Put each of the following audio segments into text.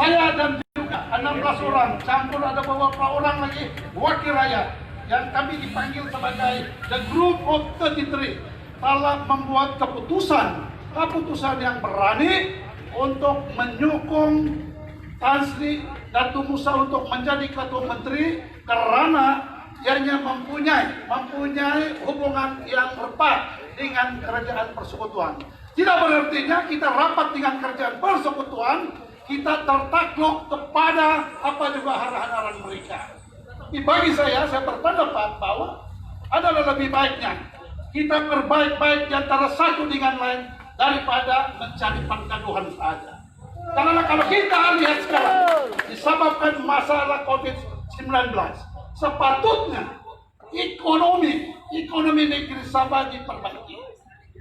saya dan juga 16 orang, campur ada beberapa orang lagi wakil rakyat yang kami dipanggil sebagai the group of 33 telah membuat keputusan yang berani untuk menyokong Tan Sri Datuk Musa untuk menjadi Ketua Menteri karena ianya mempunyai hubungan yang erat dengan Kerajaan Persekutuan. Tidak berartinya kita rapat dengan Kerajaan Persekutuan, kita tertakluk kepada apa juga arahan-arahan mereka. Tapi bagi saya berpendapat bahwa adalah lebih baiknya kita berbaik-baik di antara satu dengan lain daripada mencari pergaduhan saja. Karena kalau kita lihat sekarang disebabkan masalah COVID-19, sepatutnya ekonomi negeri Sabah diperbaiki,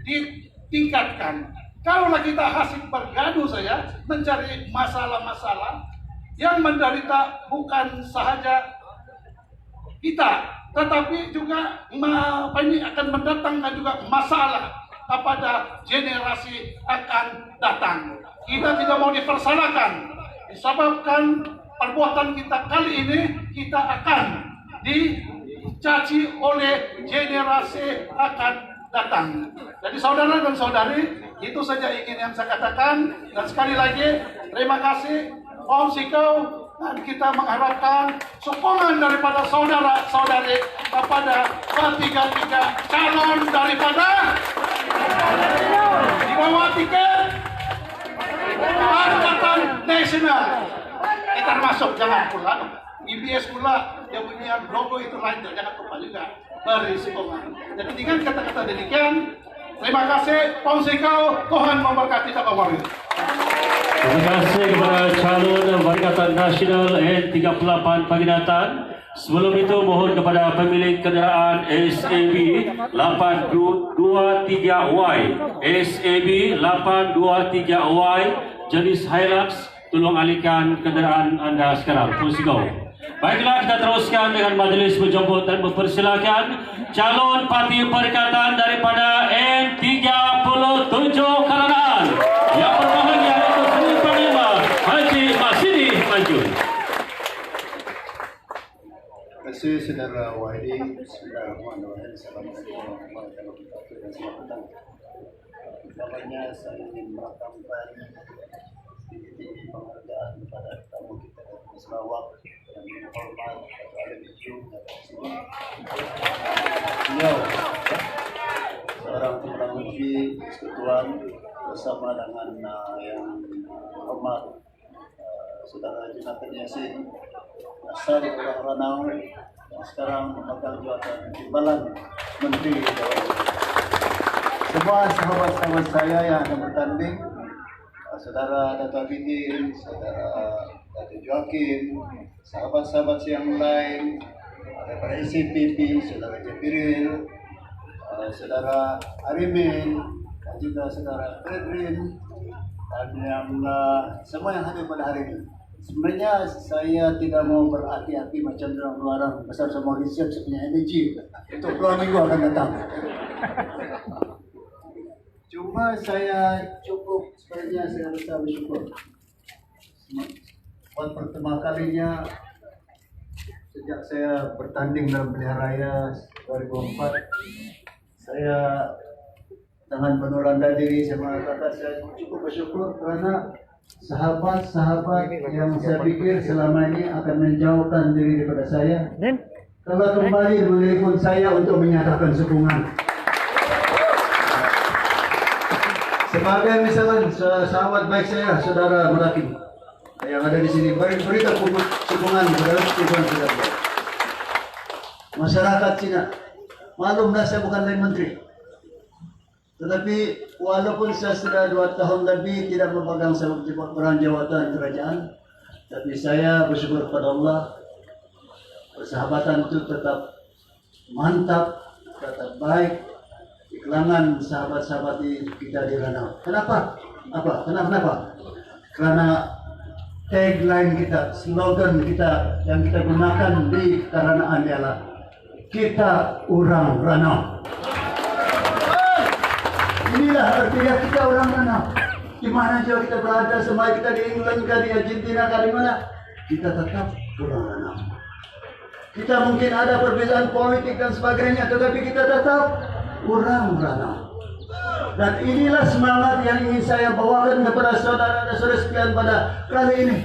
ditingkatkan. Kalau kita hasil bergaduh saja mencari masalah-masalah yang menderita bukan sahaja kita, tetapi juga ini akan mendatangkan juga masalah kepada generasi akan datang. Kita tidak mau dipersalahkan disebabkan perbuatan kita kali ini kita akan dicaci oleh generasi akan datang. Jadi saudara dan saudari, itu saja ingin yang saya katakan. Dan sekali lagi terima kasih Om Sikau, dan kita mengharapkan sokongan daripada saudara-saudari kepada ketiga calon daripada di bawah tiket Pakatan Nasional. Kita termasuk, jangan pula IBS pula yang punya logo itu lain, jangan lupa juga beri sokongan. Jadi dengan kata-kata demikian, terima kasih Om Sikau, Tuhan memberkati Sabah Wario. Terima kasih kepada calon Pakatan Nasional N38 Paginatan. Sebelum itu mohon kepada pemilik kenderaan SAB 823Y SAB 823Y jenis Hilux, tolong alihkan kenderaan anda sekarang. Terus go. Baiklah, kita teruskan dengan majlis berjemput dan mempersilakan calon parti perikatan daripada N37 Karangan. Yang berbahagia itu Seri Panglima Haji Masidi maju. Terima kasih Saudara Wahidi. Bismillahirrahmanirrahim. Assalamualaikum warahmatullahi wabarakatuh. Selamat datang. Pertamanya saya ingin merakamkan tinggi penghargaan kepada tamu kita dari Sarawak yang menghormat kepada Alibiju dan semua. Beliau seorang penguji persekutuan bersama dengan yang hormat Saudara Jonathan Yassin, asal orang Ranau yang sekarang memegang jawatan Timbalan Menteri Dalam. Semua sahabat-sahabat saya yang akan bertanding, Saudara Dato' Abidin, Saudara Dato' Joakim, sahabat-sahabat yang lain daripada SCPP, Saudara Jepiril, Saudara Arimin, dan juga Saudara Fredrin, dan yang semua yang hadir pada hari ini. Sebenarnya saya tidak mau berhati-hati macam dalam luaran besar semua riset punya energi untuk peluang minggu akan datang. Cuma saya cukup sebenarnya saya rasa bersyukur. Buat pertama kalinya sejak saya bertanding dalam pilihan raya 2004, saya dengan penuh rendah diri saya mengatakan saya cukup bersyukur kerana sahabat-sahabat yang saya pikir selama ini akan menjauhkan diri daripada saya telah kembali menelpon saya untuk menyatakan sokongan. Sebagai misalnya sahabat baik saya, Saudara Melaki yang ada di sini, berikan sokongan kepada saudara. Masyarakat Cina, maklumlah saya bukan lain menteri. Tetapi walaupun saya sudah 2 tahun lebih tidak memegang peran jawatan kerajaan, tapi saya bersyukur kepada Allah, persahabatan itu tetap mantap, tetap baik di kalangan sahabat-sahabat kita di Ranau. Kenapa? Kenapa? Karena tagline kita, slogan kita yang kita gunakan di Karanaan ialah kita orang Ranau. Inilah artinya kita orang Ranau. Di mana juga kita berada, semua kita di England kah, di Argentina kah, di mana, kita tetap kurang ranau. Kita mungkin ada perbedaan politik dan sebagainya, tetapi kita tetap kurang ranau. Dan inilah semangat yang ingin saya bawakan kepada saudara-saudara sekalian pada kali ini.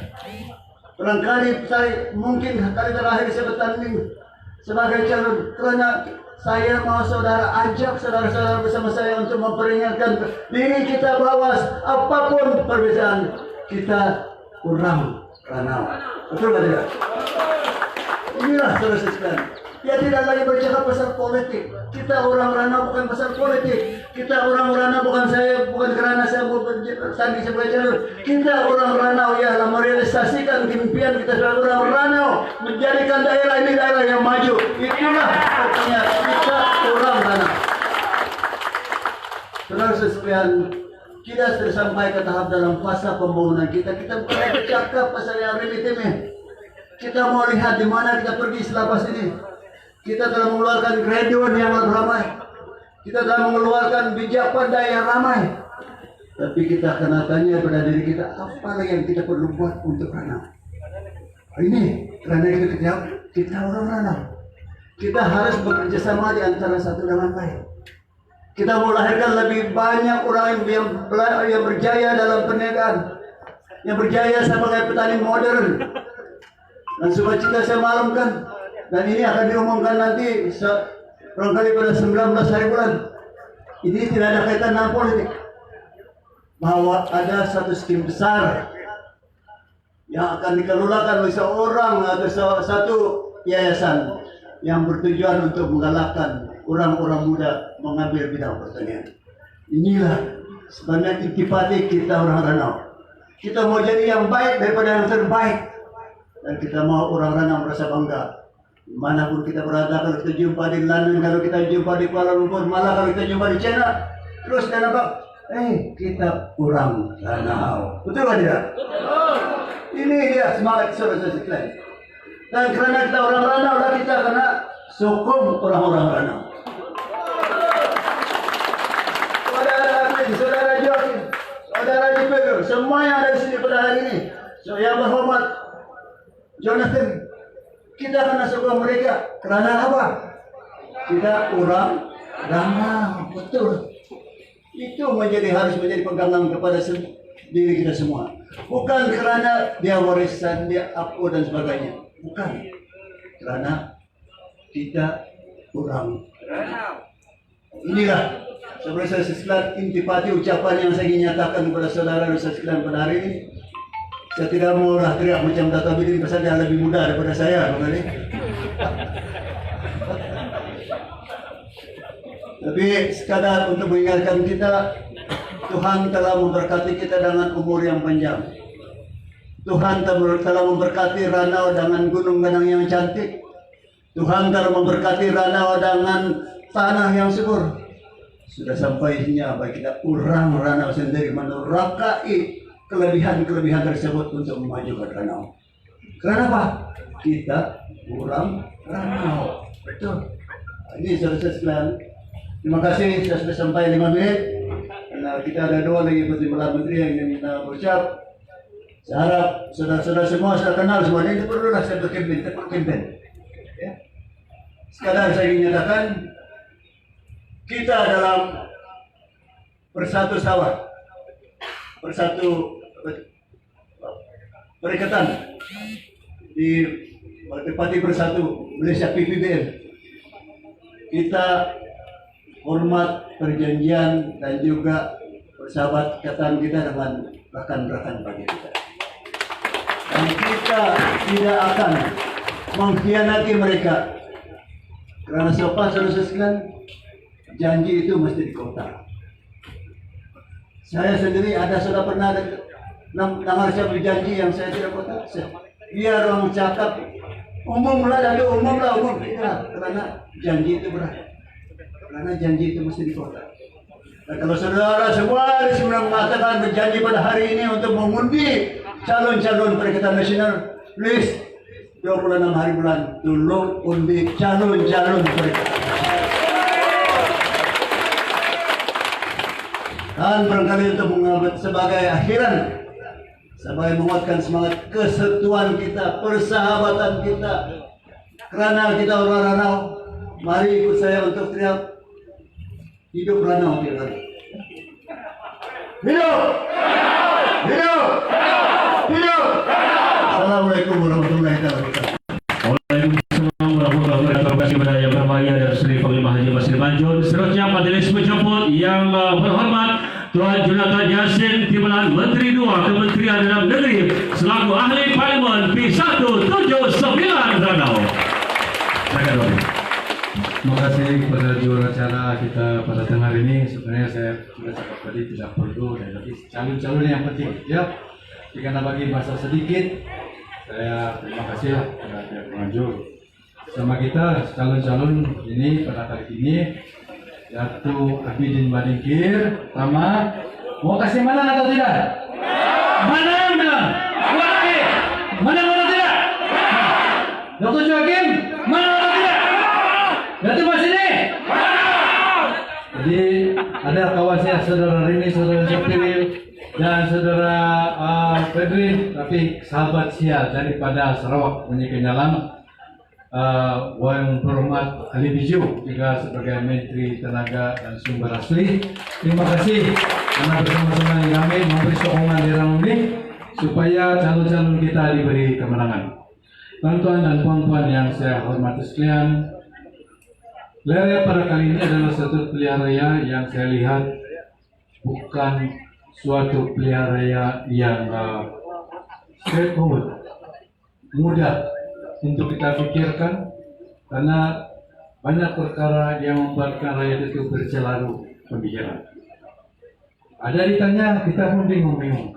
Barangkali saya mungkin kali terakhir saya bertanding sebagai calon, karena saya mau saudara ajak saudara-saudara bersama saya untuk memperingatkan diri kita bahwa apapun perbedaan kita kurang ranau. Betul tidak? Inilah saudara sekalian. Dia tidak lagi bercakap pasal politik. Kita orang ranau bukan pasal politik. Kita orang ranau bukan karena saya mau bertanding sebagai calon. Kita orang ranau ialah merealisasikan impian kita sebagai orang ranau, menjadikan daerah ini daerah yang maju. Itulah artinya kita orang ranau. Saudara sekalian, kita sudah sampai ke tahap dalam fase pembangunan kita. Kita bukan bercakap pasal yang remeh-temeh. Kita mau lihat di mana kita pergi selepas ini. Kita telah mengeluarkan graduan yang ramai. Kita telah mengeluarkan bijak pandai yang ramai. Tapi kita akan tanya pada diri kita, apa lagi yang kita perlu buat untuk ranau? Ini, karena itu kita orang ranau. Kita harus bekerja sama di antara satu dengan lain. Kita melahirkan lebih banyak orang yang berjaya dalam perniagaan, yang berjaya sebagai petani modern. Dan sukacita saya malamkan, dan ini akan diumumkan nanti barangkali pada 19 hari bulan. Ini tidak ada kaitan dengan politik, bahwa ada satu skim besar yang akan dikelolakan oleh seorang atau satu yayasan yang bertujuan untuk menggalakkan orang-orang muda mengambil bidang pertanian. Inilah sebenarnya intipati kita orang ranau. Kita mau jadi yang baik daripada yang terbaik. Dan kita mau orang ranau merasa bangga. Dimanapun kita berada, kalau kita jumpa di London, kalau kita jumpa di Kuala Lumpur, malah kalau kita jumpa di China, terus kita nampak, kita kurang ranau. Betul tak tidak? Ini dia semangat saudara sekalian. Dan kerana kita orang ranau, lah kita kena sokong orang-orang ranau. Saudara Amin, saudara Joaquin, saudara Jipel, semua yang ada di sini pada hari ini, yang berhormat Jonathan, kita akan sokong mereka. Kerana apa? Kita orang ranau. Betul. Itu harus menjadi pegangan kepada diri kita semua. Bukan kerana dia warisan, dia apa dan sebagainya. Bukan. Kerana kita orang ranau. Inilah sebenarnya sekalian intipati ucapan yang saya ingin nyatakan kepada saudara-saudara sekalian pada hari ini. Saya tidak mau teriak macam Dato' Abidin pasal dia lebih muda daripada saya. Tapi sekadar untuk mengingatkan kita, Tuhan telah memberkati kita dengan umur yang panjang. Tuhan telah memberkati ranau dengan gunung-gunung yang cantik. Tuhan telah memberkati ranau dengan tanah yang subur. Sudah sampainya bagi kita orang ranau sendiri menurakai kelebihan-kelebihan tersebut untuk memajukan ranau. Kenapa? Kita kurang ranau. Betul. Ini saudara sekalian. Terima kasih, saya sudah sampai 5 menit. Karena kita ada 2 lagi menteri yang ingin berucap. Saya harap saudara-saudara semua sudah kenal semua ini. Perlulah saya berkempen. Ya. Sekadar saya ingin nyatakan, kita dalam bersatu sawah, bersatu perikatan di Parti Bersatu Malaysia PPBM. Kita hormat perjanjian dan juga persahabat ikatan kita dengan rekan-rekan bagi kita. Dan kita tidak akan mengkhianati mereka. Kerana sopan saudara sekalian, janji itu mesti dikotak. Saya sendiri sudah pernah dengar saya berjanji yang saya tidak kotak. Biar orang cakap umumlah. Kerana janji itu berat. Karena janji itu mesti dikotak. Dan kalau saudara semua di sini mengatakan berjanji pada hari ini untuk mengundi calon-calon Perikatan Nasional, please 26 hari bulan tolong undi calon-calon Perikatan Nasional. Dan barangkali untuk mengambil sebagai akhiran, sebagai menguatkan semangat kesatuan kita, persahabatan kita. Karena kita orang Ranau, mari ikut saya untuk teriak hidup Ranau Timur. Hidup! Hidup! Hidup! Assalamualaikum warahmatullahi wabarakatuh. Waalaikumsalam warahmatullahi wabarakatuh. Terima kasih kepada Yang Berbahagia dari Sri Panglima Haji Basir Manjur. Seterusnya majelis menjemput yang berhormat Tuan Jonathan Yassin Timbalan, Menteri 2 Kementerian Dalam Negeri selaku Ahli Parlimen P179 Ranau. Silakan. Terima kasih kepada juara acara kita pada tengah hari ini. Sebenarnya saya sudah cakap tadi tidak perlu dan tapi calon-calon yang penting ya. Karena bagi masa sedikit, saya terima kasih lah kepada pihak penganjur sama kita calon-calon ini pada kali ini yaitu Abidin Badingkir. Pertama, mau kasih mana atau tidak? Mana yang bilang? Mana tidak? Dr. Joakim, mana atau tidak? Datuk Mas ini. Jadi ada kawan saya, saudara Rini, saudara Syafiri, dan saudara Fedri, tapi sahabat saya daripada Sarawak Menyikenyalang, yang berhormat Ali Biju juga sebagai Menteri Tenaga dan Sumber Asli. Terima kasih karena bersama-sama dengan kami memberi sokongan di Ranau ini supaya calon-calon kita diberi kemenangan. Tuan-tuan dan puan-puan yang saya hormati sekalian, pilihan pada kali ini adalah satu pilihan raya yang saya lihat bukan suatu pilihan raya yang straightforward, mudah untuk kita pikirkan, karena banyak perkara yang membuatkan rakyat itu bercelaru pemikiran. Ada ditanya, kita pun bingung-bingung.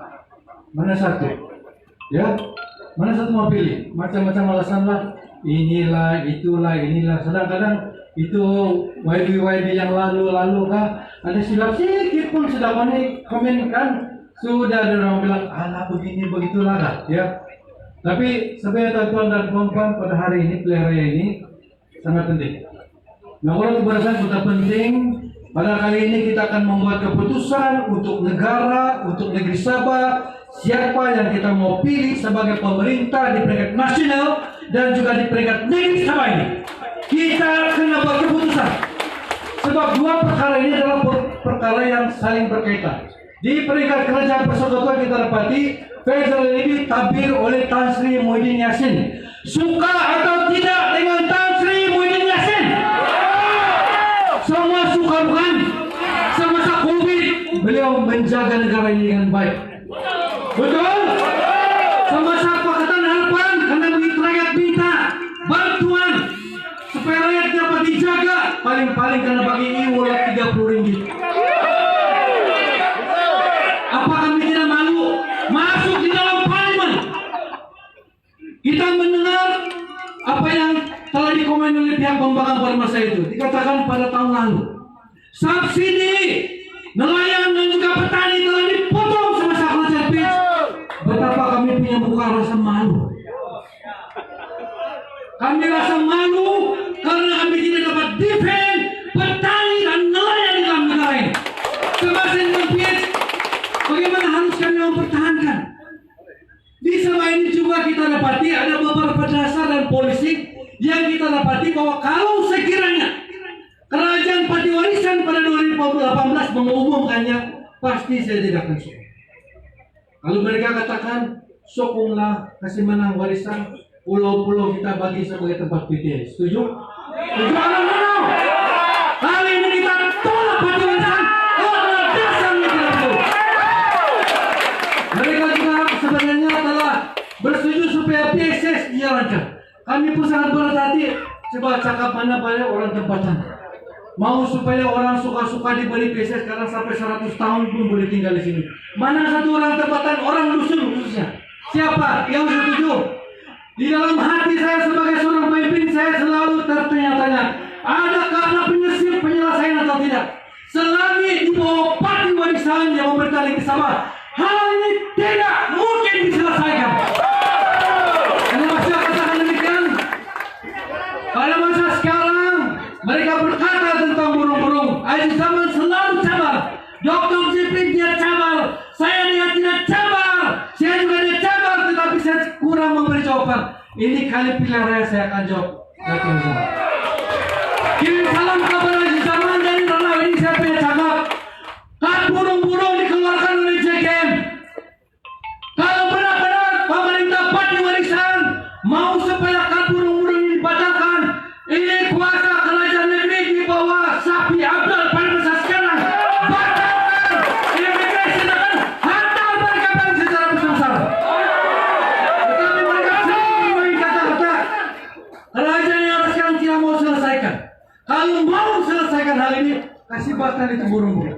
Mana satu? Ya, mana satu mau pilih? Macam-macam alasan lah. Inilah, itulah, inilah. Kadang-kadang itu YB yang lalu-lalu kah? Ada silap sedikit pun sudah komen kan? Sudah ada orang bilang, alah begini begitulah kah? Ya. Tapi sebenarnya tuan-tuan dan puan-puan pada hari ini pilihan raya ini sangat penting. Nah, kalau keberatan sudah penting, pada kali ini kita akan membuat keputusan untuk negara, untuk negeri Sabah, siapa yang kita mau pilih sebagai pemerintah di peringkat nasional dan juga di peringkat negeri Sabah ini. Kita akan buat keputusan. Sebab dua perkara ini adalah perkara yang saling berkaitan. Di peringkat kerajaan persekutuan kita dapati Faisal ini ditabir oleh Tan Sri Muhyiddin Yassin. Suka atau tidak dengan Tan Sri Muhyiddin Yassin? Semua suka bukan? Semasa COVID beliau menjaga negara ini dengan baik. Betul? Semasa Pakatan Harapan karena begitu rakyat minta bantuan supaya rakyat dapat dijaga, paling-paling karena bagi iuran 30 ringgit. Apa kami tidak malu masuk di dalam parlimen? Kita mendengar apa yang telah dikomen oleh pihak pembangkang pada masa itu. Dikatakan pada tahun lalu, subsidi nelayan dan juga petani telah dipotong semasa kerajaan PIS. Betapa kami punya muka rasa malu. Kami rasa malu karena kami tidak dapat defend petani dan nelayan di dalam negara ini. Semasa dengan PIS, bagaimana harus kami mempertahankan? Di Sabah ini juga kita dapati ada beberapa dasar dan polisi yang kita dapati bahwa kalau sekiranya kerajaan Patiwarisan pada 2018 mengumumkannya, pasti saya tidak akan sokong. Kalau mereka katakan sokonglah, kasih menang warisan pulau-pulau kita bagi sebagai tempat PTS, setuju? Setuju atau tidak? Kali ini kita tolak Patiwarisan. Mereka juga sebenarnya telah bersetuju supaya PSS dijalankan. Kami pun sangat berat hati. Coba cakap mana banyak orang tempatan mau supaya orang suka-suka diberi PSS karena sampai 100 tahun pun boleh tinggal di sini. Mana satu orang tempatan, orang dusun khususnya? Siapa yang setuju? Di dalam hati saya sebagai seorang pemimpin, saya selalu tertanya-tanya, adakah ada penyelesaian atau tidak? Selagi di bawah Patiwarisan yang memerintah di Sabah, hal ini tidak mungkin diselesaikan. Kenapa saya katakan demikian? Pada masa sekarang mereka berkata tentang burung-burung. Aziz Zaman selalu sabar. Dr. JP Islam. Ini kali pilihan raya saya akan jawab. Kirim salam kabar Haji Zaman dari Ranau. Ini saya punya cakap. Kan burung-burung dikeluarkan oleh JKM. Kalau benar-benar pemerintah Parti Warisan mau supaya kan burung-burung ini dibatalkan, ini kuasa kerajaan negeri di bawah Sapi Abdul pada masa sekarang. Batalkan imigrasi akan hantar mereka bang secara besar-besaran. Tetapi mereka sendiri mempunyai kata-kata kerajaan yang sekarang tidak mau selesaikan. Kalau mau selesaikan hal ini, kasih batal itu burung-burung.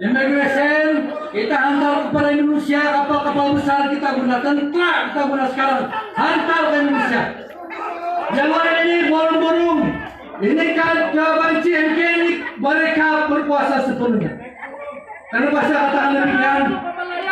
Immigration kita hantar kepada Indonesia, kapal-kapal besar kita guna, tentara kita guna sekarang, hantar ke Indonesia. Yang lain ini burung-burung, ini kan jawaban CMK ini mereka berkuasa sepenuhnya. Kenapa saya katakan demikian?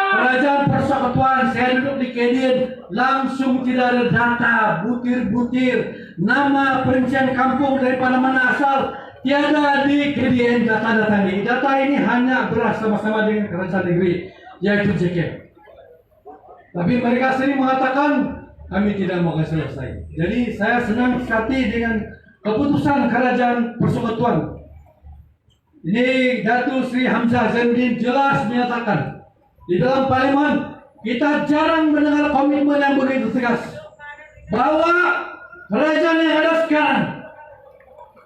Kerajaan Persekutuan, saya duduk di Kedin, langsung tidak ada data, butir-butir, nama perincian kampung daripada mana asal, tiada di KDN data-data ini. Data ini hanya bersama-sama dengan kerajaan negeri, yaitu JKM. Tapi mereka sendiri mengatakan kami tidak mau selesai. Jadi saya senang sekali dengan keputusan kerajaan Persekutuan. Ini Datuk Sri Hamzah Zainuddin jelas menyatakan di dalam parlimen kita jarang mendengar komitmen yang begitu tegas bahwa kerajaan yang ada sekarang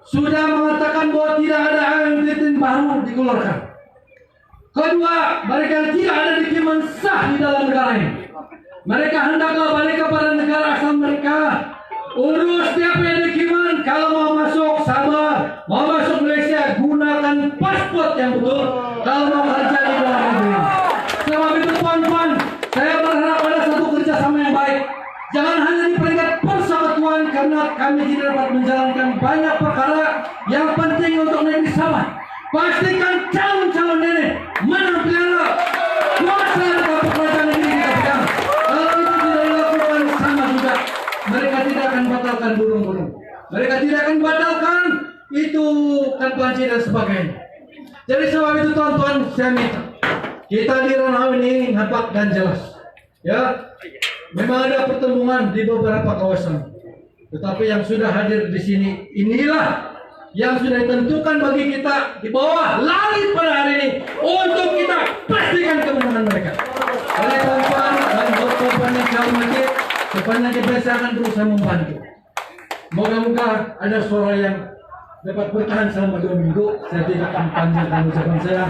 sudah mengatakan bahwa tidak ada AMDT baru dikeluarkan. Kedua, mereka tidak ada dikiman sah di dalam negara ini. Mereka hendaklah balik kepada negara asal mereka. Urus tiap dikiman. Kalau mau masuk Sabah, mau masuk Malaysia, gunakan paspor yang betul. Kalau mau kerja di luar negeri. Sebab itu tuan-tuan, saya berharap ada satu kerjasama yang baik. Jangan hanya di peringkat persekutuan karena kami tidak dapat menjalankan banyak perkara yang penting untuk negeri Sabah. Pastikan calon-calon ini menampilkan kuasa dalam kerajaan negeri kita pegang. Kalau itu tidak dilakukan sama juga, mereka tidak akan batalkan burung-burung. Mereka tidak akan batalkan itu kan banci dan sebagainya. Jadi sebab itu tuan-tuan saya minta kita di Ranau ini nampak dan jelas. Ya, memang ada pertemuan di beberapa kawasan, tetapi yang sudah hadir di sini inilah yang sudah ditentukan bagi kita di bawah langit pada hari ini untuk kita pastikan kemenangan mereka. Oleh tuan-tuan dan tuan-tuan yang saya hormati, sepanjang kita akan berusaha membantu. Moga-moga ada suara yang dapat bertahan selama 2 minggu. Saya tidak akan panjangkan ucapan saya.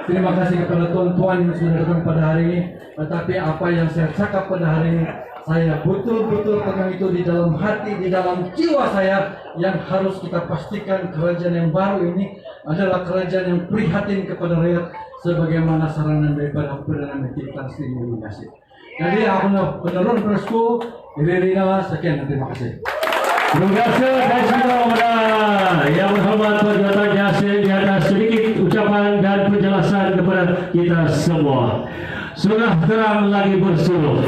Terima kasih kepada tuan-tuan yang sudah datang pada hari ini. Tetapi apa yang saya cakap pada hari ini, saya betul-betul pegang itu di dalam hati, di dalam jiwa saya. Yang harus kita pastikan kerajaan yang baru ini adalah kerajaan yang prihatin kepada rakyat, sebagaimana saranan daripada Perdana Menteri Tan Sri Mulyani Yassin. Jadi aku penurun persku, Irina, sekian, terima kasih. Terima kasih kepada Yang Berhormat Tuan Yassin di atas sedikit ucapan dan penjelasan kepada kita semua. Sudah terang lagi bersuluh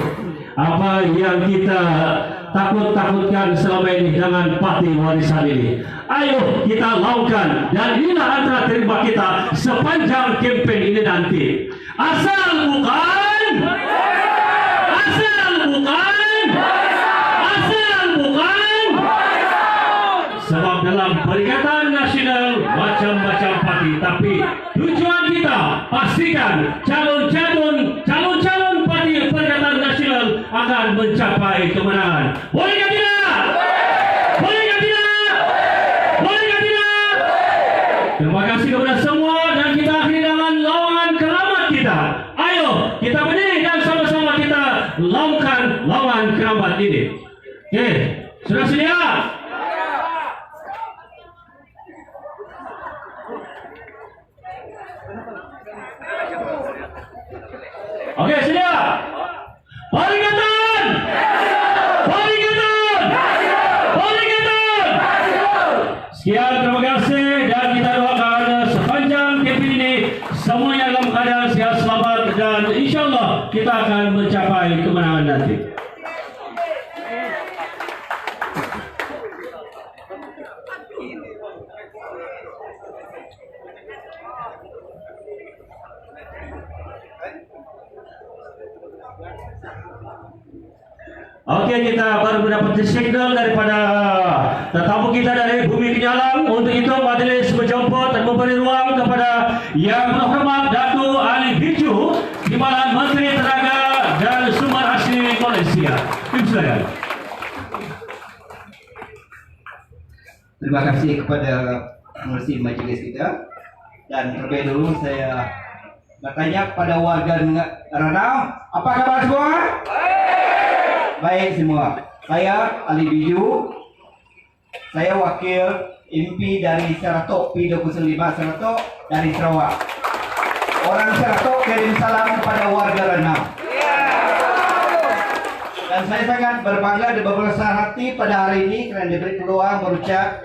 apa yang kita takut-takutkan selama ini dengan Parti Warisan ini. Ayo kita lakukan, dan inilah antara terima kita sepanjang kempen ini nanti. Asal bukan, asal bukan, asal bukan. Sebab dalam Perikatan Nasional macam-macam parti, tapi tujuan kita pastikan calon-calon parti Perikatan Nasional akan mencapai kemenangan. Boleh tidak? Boleh tidak? Boleh tidak? Terima kasih kepada semua, dan kita akhiri dengan lawangan keramat kita. Ayo kita berdiri dan sama-sama kita lakukan lawangan keramat ini. Oke, sudah sedia? Oke, sedia? Perikatan! Perikatan! Perikatan! Sekian, terima kasih, dan kita doakan sepanjang kempen ini semuanya dalam keadaan sehat selamat, dan insyaallah kita akan mencapai kemenangan nanti. Oke, kita baru mendapat signal daripada tetamu kita dari Bumi Kenyalang. Untuk itu majelis menjemput dan memberi ruang kepada Yang Terhormat Datuk Ali Biju, Timbalan Menteri Tenaga dan Sumber Asli Malaysia. Silakan. Terima kasih kepada pengurusi majlis kita. Dan terlebih dulu saya bertanya kepada warga Ranau, apa kabar semua? Baik semua. Saya Ali Biju. Saya wakil MP dari Seratok P25 Seratok dari Sarawak. Orang Seratok kirim salam kepada warga Ranau. Dan saya sangat berbangga dan berbesar hati pada hari ini kerana diberi peluang berucap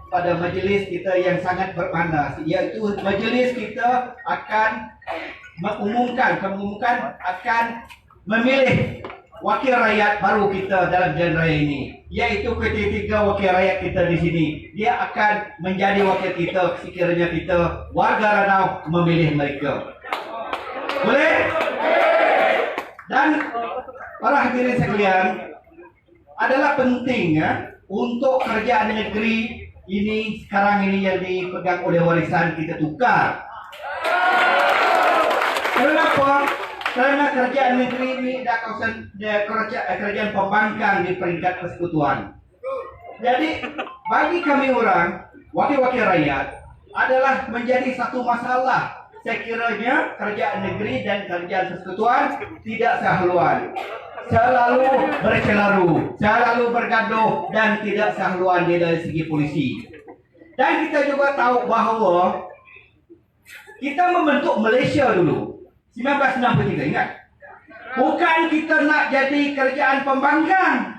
pada majlis kita yang sangat bermakna, iaitu majlis kita akan mengumumkan akan memilih wakil rakyat baru kita dalam jalan raya ini, iaitu ketiga wakil rakyat kita di sini. Dia akan menjadi wakil kita sekiranya kita warga Ranau memilih mereka. Boleh? Dan para hadirin sekalian, adalah penting untuk kerajaan negeri ini sekarang ini yang dipegang oleh warisan kita tukar. Kenapa? Karena kerajaan negeri ini kerajaan pembangkang di peringkat persekutuan. Jadi bagi kami orang wakil-wakil rakyat adalah menjadi satu masalah sekiranya kerajaan negeri dan kerajaan persekutuan tidak sehaluan, selalu bercelaru, selalu bergaduh dan tidak sehaluan dari segi polisi. Dan kita juga tahu bahawa kita membentuk Malaysia dulu 1963, ingat? Bukan kita nak jadi kerajaan pembangkang.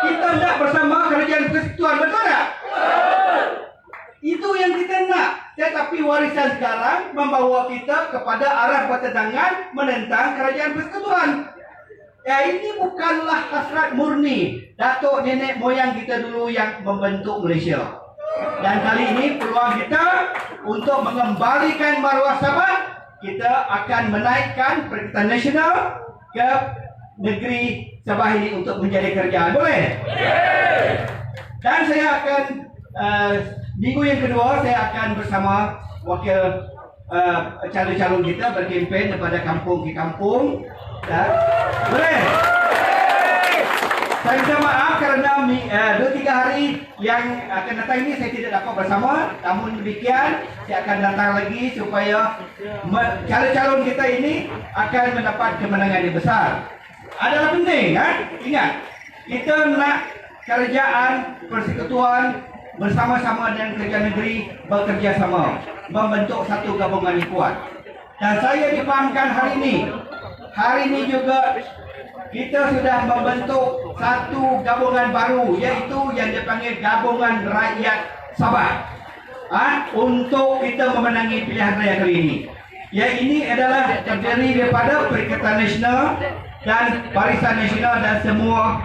Kita nak bersama kerajaan persekutuan, betul tak? Itu yang kita nak. Tetapi warisan sekarang membawa kita kepada arah pertentangan menentang kerajaan persekutuan. Ya, ini bukanlah hasrat murni datuk nenek moyang kita dulu yang membentuk Malaysia. Dan kali ini peluang kita untuk mengembalikan maruah Sabah. Kita akan menaikkan Perikatan Nasional ke negeri Sabah ini untuk menjadi kerajaan. Boleh? Dan saya akan minggu yang kedua saya akan bersama wakil calon-calon kita berkempen daripada kampung ke kampung. Boleh? Saya minta maaf kerana 2-3 hari yang akan datang ini saya tidak dapat bersama. Namun demikian saya akan datang lagi supaya calon-calon kita ini akan mendapat kemenangan yang besar. Adalah penting, ingat, kita nak kerajaan persekutuan bersama-sama dengan kerajaan negeri bekerja sama, membentuk satu gabungan yang kuat. Dan saya difahamkan hari ini juga kita sudah membentuk satu gabungan baru, iaitu yang dipanggil Gabungan Rakyat Sabah, untuk kita memenangi pilihan raya kali ini. Ya, ini adalah terdiri daripada Perikatan Nasional dan Barisan Nasional dan semua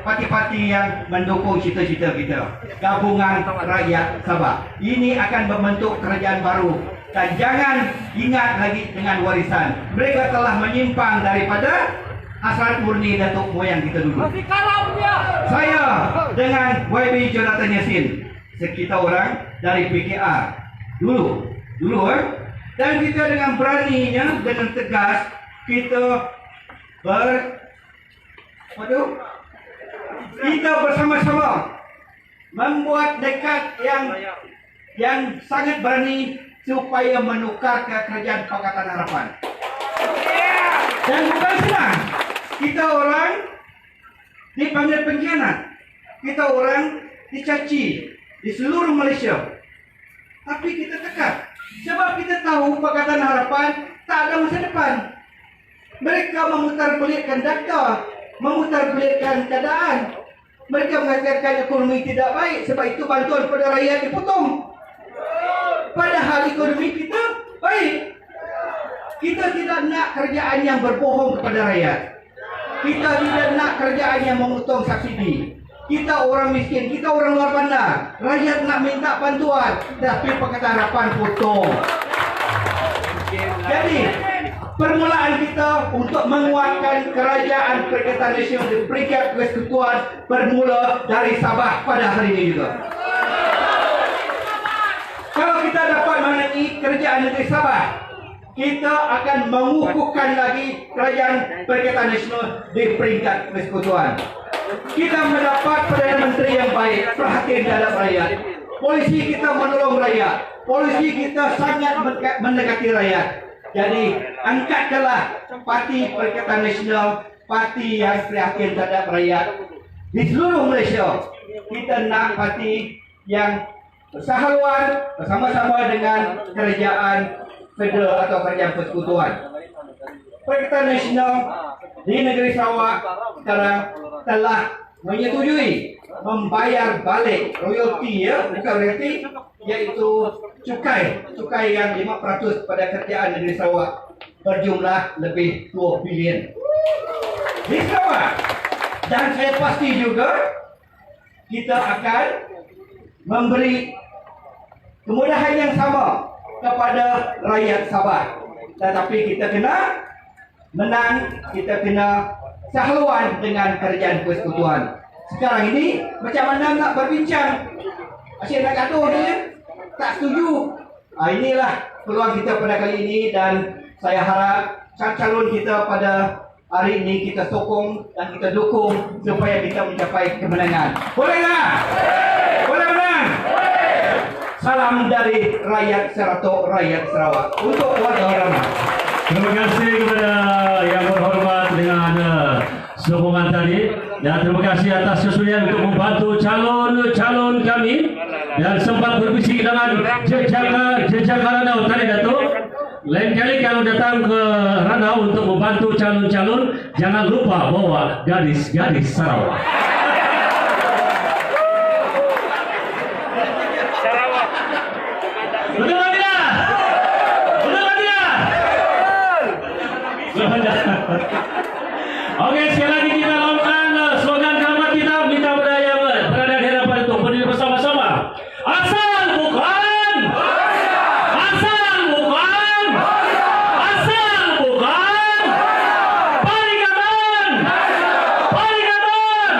parti-parti yang mendukung cita-cita kita. Gabungan Rakyat Sabah ini akan membentuk kerajaan baru. Dan jangan ingat lagi dengan warisan. Mereka telah menyimpang daripada hasrat murni datuk moyang kita dulu. Saya dengan YB Jonathan Yassin, sekitar orang dari PKR dulu, dan kita dengan beraninya, dengan tegas kita kita bersama-sama membuat dekat yang sangat berani supaya menukar ke kerajaan Pakatan Harapan. Dan bukan senang. Kita orang dipanggil pengkhianat. Kita orang dicaci di seluruh Malaysia. Tapi kita tekad. Sebab kita tahu Pakatan Harapan tak ada masa depan. Mereka memutarbelikkan data, memutarbelikkan keadaan. Mereka mengatakan ekonomi tidak baik, sebab itu bantuan kepada rakyat dipotong. Padahal ekonomi kita baik. Kita tidak nak kerajaan yang berbohong kepada rakyat. Kita tidak nak kerajaan yang memotong subsidi. Kita orang miskin, kita orang luar bandar. Rakyat nak minta bantuan, tapi Pakatan Harapan potong. Jadi permulaan kita untuk menguatkan kerajaan Perikatan Nasional di peringkat persekutuan bermula dari Sabah pada hari ini juga. Kalau kita dapat menaiki kerajaan negeri Sabah, kita akan mengukuhkan lagi kerajaan Perikatan Nasional di peringkat persekutuan. Kita mendapat Perdana Menteri yang baik, perhatian terhadap rakyat. Polisi kita menolong rakyat. Polisi kita sangat mendekati rakyat. Jadi angkatlah parti Perikatan Nasional, parti yang prihatin terhadap rakyat di seluruh Malaysia. Kita nak parti yang bersahaluan bersama-sama dengan kerajaan federal atau kerajaan persekutuan. Perikatan Nasional di negeri Sarawak sekarang telah menyetujui membayar balik royalti, bukan royalti, iaitu cukai yang 5% pada kerajaan negeri Sarawak berjumlah lebih 2 bilion di Sarawak. Dan saya pasti juga kita akan memberi kemudahan yang sama kepada rakyat Sabah. Tetapi kita kena menang, kita kena sahaluan dengan kerajaan persekutuan. Sekarang ini macam mana nak berbincang? Asyik nak gaduh dia, tak setuju. Inilah peluang kita pada kali ini, dan saya harap calon kita pada hari ini kita sokong dan kita dukung supaya kita mencapai kemenangan. Boleh tak? Boleh menang? Salam dari rakyat Seratok, rakyat Sarawak untuk warga ramah. Terima kasih kepada yang berhormat dengan sokongan tadi, dan terima kasih atas kesudian untuk membantu calon-calon kami dan sempat berbisik dengan jejak Ranau tadi, Datuk. Lain kali kalau datang ke Ranau untuk membantu calon-calon, jangan lupa bawa gadis-gadis Sarawak. Betul tak tidak? Betul tak tidak? Oke, sekali lagi kita lakukan slogan kalimat kita, minta pada yang berada di hadapan itu berdiri bersama-sama. Asal bukan, asal bukan, asal bukan, Parikaman, Parikaman,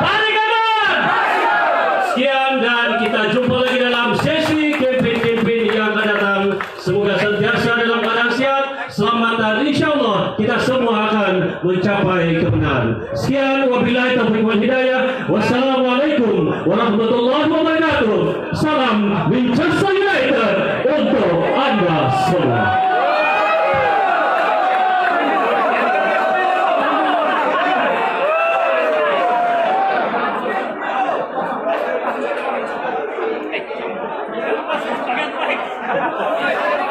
Parikaman. Sekian, dan kita jumpa lagi dalam sesi kempen-kempen yang akan datang. Semoga sentiasa dalam keadaan sehat, selamat, dan insyaAllah kita semua akan mencapai kebenaran. Sekian, wabillahi taufiq wal hidayah. Wassalamualaikum warahmatullahi wabarakatuh. Salam Manchester United untuk Anda semua. Jangan baik.